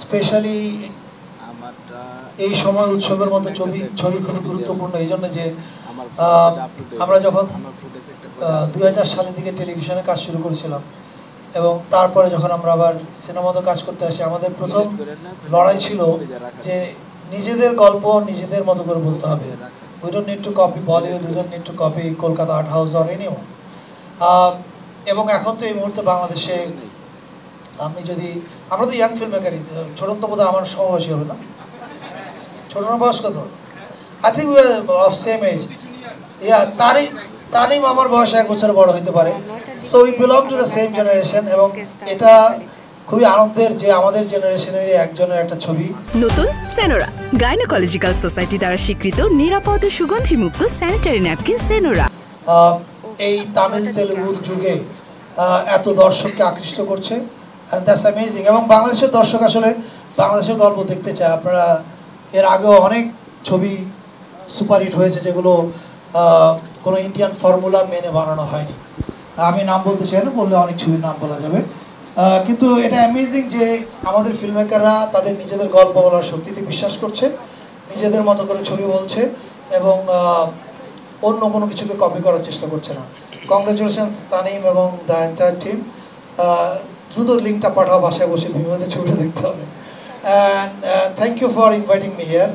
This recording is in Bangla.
স্পেশালি এই সময় উৎসবের মতো ছবি ছবি খুবই গুরুত্বপূর্ণ এই জন্য যে আমরা যখন 2000 সালের দিকে টেলিভিশনে কাজ শুরু করেছিলাম এবং তারপরে যখন আমরা আবার সিনেমাতে কাজ করতে আসি আমাদের প্রথম লড়াই ছিল যে নিজেদের গল্প নিজেদের মতো করে বলতে হবে। We don't need to copy Bollywood, we don't need to copy Kolkata Art House or anyone. এবং এখন তো এই মুহূর্তে বাংলাদেশে আমি যদি আমরা তো ইয়াং ফিল্ম মেকারই, ছোটন তো বোধহয় আমার সমবয়সী হবে না? ছোটনের বয়স কত? I think we are of same age. Yeah Tanim আমার বয়সে 1 বছর বড় হতে পারে। So we belong to the same generation এবং এটা খুবই আনন্দের যে আমাদের জেনারেশনেরই একজনের একটা ছবি। নতুন সেনোরা গাইনোকোলজিক্যাল সোসাইটি দ্বারা স্বীকৃত নিরাপদ ও সুগন্ধিমুক্ত স্যানিটারি ন্যাপকিন সেনোরা। এই তামিল তেলুগুর যুগে এত দর্শককে আকৃষ্ট করছে এন্ড দ্যাটস অ্যামেজিং। এবং বাংলাদেশের দর্শক আসলে বাংলাদেশের গল্প দেখতে চায়। আপনারা এর আগেও অনেক ছবি সুপারহিট হয়েছে যেগুলো কোনো ইন্ডিয়ান ফর্মুলা মেনে বানানো হয়নি। আমি নাম বলতে চাই না, বললে অনেক ছবির নাম বলা যাবে। কিন্তু এটা অ্যামেজিং যে আমাদের ফিল্ম মেকাররা তাদের নিজেদের গল্প বলার শক্তিতে বিশ্বাস করছে, নিজেদের মতো করে ছবি বলছে এবং অন্য কোনো কিছুকে কপি করার চেষ্টা করছে না। কংগ্রেচুলেশনস তানিম এবং দ্য এন্টায়ার টিম। দ্রুত লিঙ্কটা পাঠাও, বাসায় বসে ভিডিওতে ছবিটা দেখতে হবে। And thank you for inviting me here.